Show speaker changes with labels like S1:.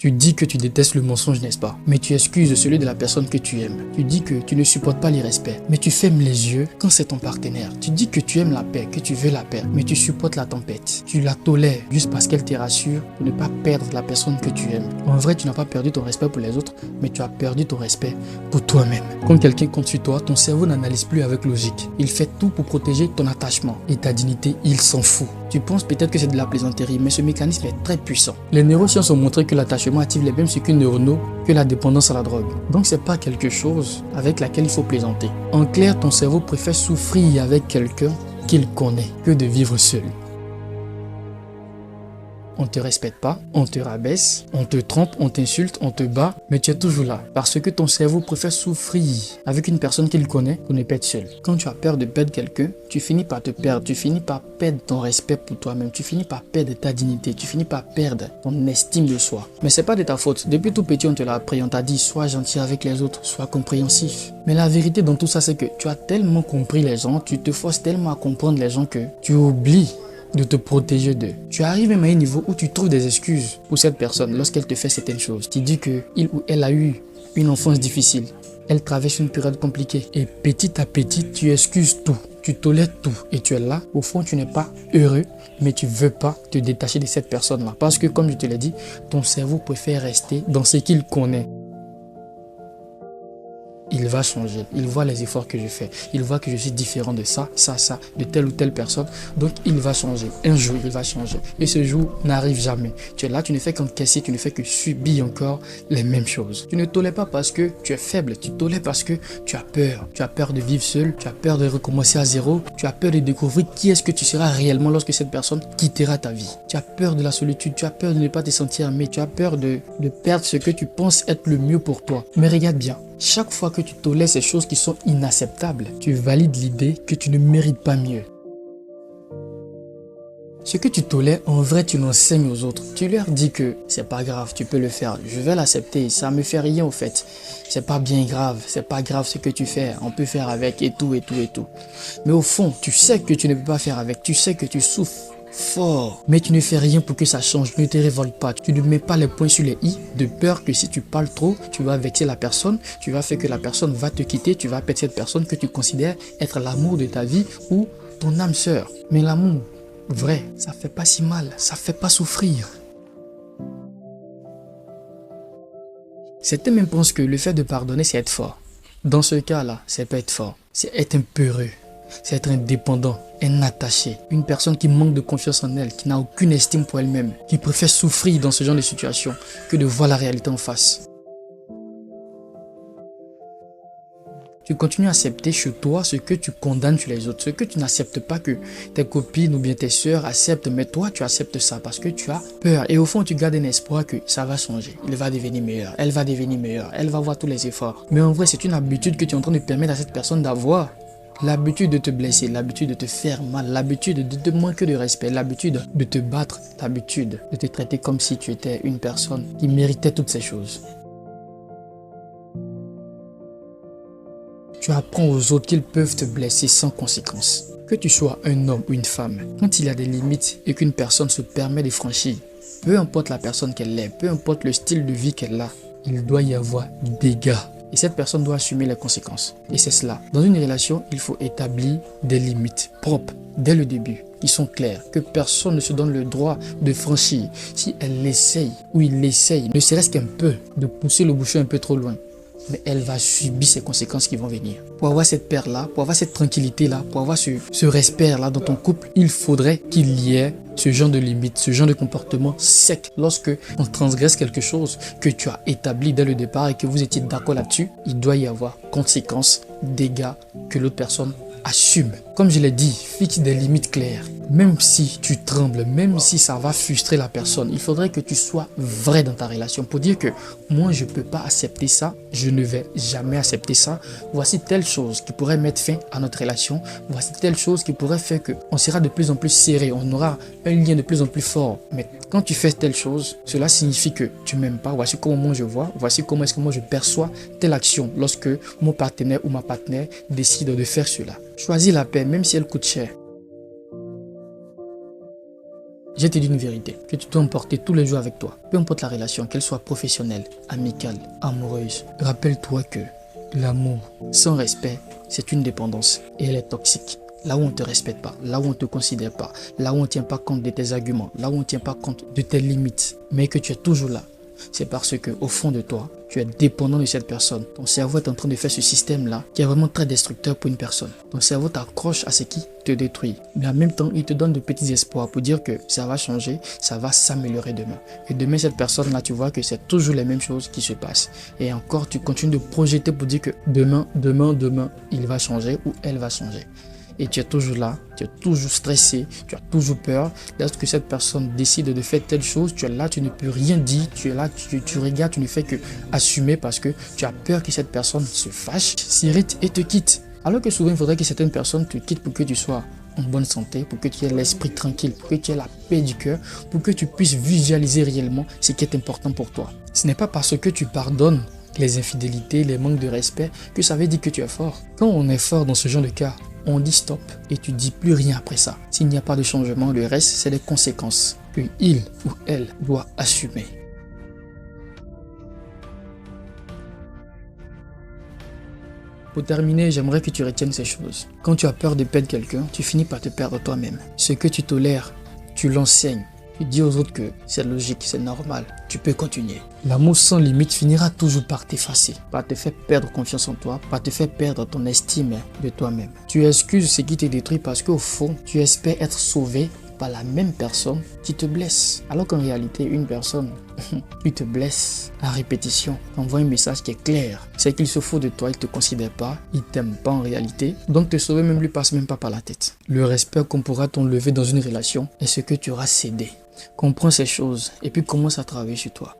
S1: Tu dis que tu détestes le mensonge, n'est-ce pas? Mais tu excuses celui de la personne que tu aimes. Tu dis que tu ne supportes pas l'irrespect, mais tu fermes les yeux quand c'est ton partenaire. Tu dis que tu aimes la paix, que tu veux la paix, mais tu supportes la tempête. Tu la tolères juste parce qu'elle te rassure pour ne pas perdre la personne que tu aimes. En vrai, tu n'as pas perdu ton respect pour les autres, mais tu as perdu ton respect pour toi-même. Quand quelqu'un compte sur toi, ton cerveau n'analyse plus avec logique. Il fait tout pour protéger ton attachement et ta dignité, il s'en fout. Tu penses peut-être que c'est de la plaisanterie, mais ce mécanisme est très puissant. Les neurosciences ont montré que l'attachement active les mêmes circuits neuronaux que la dépendance à la drogue. Donc c'est pas quelque chose avec laquelle il faut plaisanter. En clair, ton cerveau préfère souffrir avec quelqu'un qu'il connaît que de vivre seul. On te respecte pas, on te rabaisse, on te trompe, on t'insulte, on te bat, mais tu es toujours là. Parce que ton cerveau préfère souffrir avec une personne qu'il connaît pour ne pas être seul. Quand tu as peur de perdre quelqu'un, tu finis par te perdre, tu finis par perdre ton respect pour toi-même, tu finis par perdre ta dignité, tu finis par perdre ton estime de soi. Mais c'est pas de ta faute. Depuis tout petit, on te l'a appris, on t'a dit sois gentil avec les autres, sois compréhensif. Mais la vérité dans tout ça, c'est que tu as tellement compris les gens, tu te forces tellement à comprendre les gens que tu oublies de te protéger d'eux. Tu arrives même à un niveau où tu trouves des excuses pour cette personne lorsqu'elle te fait certaines choses. Tu dis que il ou elle a eu une enfance difficile. Elle traverse une période compliquée. Et petit à petit, tu excuses tout. Tu tolères tout. Et tu es là. Au fond, tu n'es pas heureux, mais tu ne veux pas te détacher de cette personne-là. Parce que, comme je te l'ai dit, ton cerveau préfère rester dans ce qu'il connaît. Il va changer, il voit les efforts que je fais, il voit que je suis différent de ça, de telle ou telle personne, donc il va changer, un jour il va changer, et ce jour n'arrive jamais. Tu es là, tu ne fais qu'encaisser, tu ne fais que subir encore les mêmes choses. Tu ne tolères pas parce que tu es faible, tu tolères parce que tu as peur de vivre seul, tu as peur de recommencer à zéro, tu as peur de découvrir qui est-ce que tu seras réellement lorsque cette personne quittera ta vie. Tu as peur de la solitude, tu as peur de ne pas te sentir aimé, tu as peur de perdre ce que tu penses être le mieux pour toi. Mais regarde bien. Chaque fois que tu tolères ces choses qui sont inacceptables, tu valides l'idée que tu ne mérites pas mieux. Ce que tu tolères, en vrai, tu l'enseignes aux autres. Tu leur dis que c'est pas grave, tu peux le faire. Je vais l'accepter, ça me fait rien au fait. C'est pas bien grave, c'est pas grave ce que tu fais. On peut faire avec et tout. Mais au fond, tu sais que tu ne peux pas faire avec. Tu sais que tu souffres fort, mais tu ne fais rien pour que ça change. Ne te révolte pas, tu ne mets pas les points sur les i de peur que si tu parles trop, tu vas vexer la personne, tu vas faire que la personne va te quitter, tu vas perdre cette personne que tu considères être l'amour de ta vie ou ton âme sœur. Mais l'amour vrai, ça fait pas si mal, ça fait pas souffrir. Certains même pensent que le fait de pardonner, c'est être fort. Dans ce cas-là, c'est pas être fort, c'est être un peureux. C'est être indépendant, un attaché, une personne qui manque de confiance en elle, qui n'a aucune estime pour elle-même, qui préfère souffrir dans ce genre de situation que de voir la réalité en face. Tu continues à accepter chez toi ce que tu condamnes chez les autres, ce que tu n'acceptes pas que tes copines ou bien tes sœurs acceptent, mais toi tu acceptes ça parce que tu as peur. Et au fond tu gardes un espoir que ça va changer, il va devenir meilleur, elle va devenir meilleure, elle va voir tous les efforts. Mais en vrai c'est une habitude que tu es en train de permettre à cette personne d'avoir. L'habitude de te blesser, l'habitude de te faire mal, l'habitude de te manquer de respect, l'habitude de te battre, l'habitude de te traiter comme si tu étais une personne qui méritait toutes ces choses. Tu apprends aux autres qu'ils peuvent te blesser sans conséquence. Que tu sois un homme ou une femme, quand il y a des limites et qu'une personne se permet de franchir, peu importe la personne qu'elle est, peu importe le style de vie qu'elle a, il doit y avoir des dégâts. Et cette personne doit assumer les conséquences. Et c'est cela. Dans une relation, il faut établir des limites propres dès le début, qui sont claires, que personne ne se donne le droit de franchir. Si elle essaye ou il essaye, ne serait-ce qu'un peu, de pousser le bouchon un peu trop loin, mais elle va subir ces conséquences qui vont venir. Pour avoir cette paix-là, pour avoir cette tranquillité-là, pour avoir ce respect-là dans ton couple, il faudrait qu'il y ait ce genre de limite, ce genre de comportement sec. Lorsque on transgresse quelque chose que tu as établi dès le départ et que vous étiez d'accord là-dessus, il doit y avoir conséquences, dégâts que l'autre personne assume. Comme je l'ai dit, fixe des limites claires. Même si tu trembles, même si ça va frustrer la personne, il faudrait que tu sois vrai dans ta relation pour dire que moi je ne peux pas accepter ça, je ne vais jamais accepter ça. Voici telle chose qui pourrait mettre fin à notre relation, voici telle chose qui pourrait faire qu'on sera de plus en plus serré, on aura un lien de plus en plus fort. Mais quand tu fais telle chose, cela signifie que tu m'aimes pas. Voici comment moi je vois, voici comment est-ce que moi je perçois telle action lorsque mon partenaire ou ma partenaire décide de faire cela. Choisis la paix même si elle coûte cher. Je te dis une vérité que tu dois emporter tous les jours avec toi. Peu importe la relation, qu'elle soit professionnelle, amicale, amoureuse. Rappelle-toi que l'amour sans respect, c'est une dépendance et elle est toxique. Là où on ne te respecte pas, là où on ne te considère pas, là où on ne tient pas compte de tes arguments, là où on ne tient pas compte de tes limites, mais que tu es toujours là, c'est parce que au fond de toi, tu es dépendant de cette personne. Ton cerveau est en train de faire ce système-là qui est vraiment très destructeur pour une personne. Ton cerveau t'accroche à ce qui te détruit. Mais en même temps, il te donne de petits espoirs pour dire que ça va changer, ça va s'améliorer demain. Et demain, cette personne-là, tu vois que c'est toujours les mêmes choses qui se passent. Et encore, tu continues de projeter pour dire que demain, il va changer ou elle va changer. Et tu es toujours là, tu es toujours stressé, tu as toujours peur. Lorsque cette personne décide de faire telle chose, tu es là, tu ne peux rien dire, tu es là, tu regardes, tu ne fais que assumer parce que tu as peur que cette personne se fâche, s'irrite et te quitte. Alors que souvent, il faudrait que certaines personnes te quittent pour que tu sois en bonne santé, pour que tu aies l'esprit tranquille, pour que tu aies la paix du cœur, pour que tu puisses visualiser réellement ce qui est important pour toi. Ce n'est pas parce que tu pardonnes les infidélités, les manques de respect, que ça veut dire que tu es fort. Quand on est fort dans ce genre de cas, on dit stop et tu dis plus rien après ça. S'il n'y a pas de changement, le reste, c'est les conséquences que il ou elle doit assumer. Pour terminer, j'aimerais que tu retiennes ces choses. Quand tu as peur de perdre quelqu'un, tu finis par te perdre toi-même. Ce que tu tolères, tu l'enseignes. Tu dis aux autres que c'est logique, c'est normal, tu peux continuer. L'amour sans limite finira toujours par t'effacer, par te faire perdre confiance en toi, par te faire perdre ton estime de toi-même. Tu excuses ce qui te détruit parce qu'au fond, tu espères être sauvé par la même personne qui te blesse. Alors qu'en réalité, une personne qui te blesse à répétition t'envoie un message qui est clair. C'est qu'il se fout de toi, il ne te considère pas, il ne t'aime pas en réalité. Donc te sauver même lui passe même pas par la tête. Le respect qu'on pourra t'enlever dans une relation est ce que tu auras cédé. Comprends ces choses et puis commence à travailler sur toi.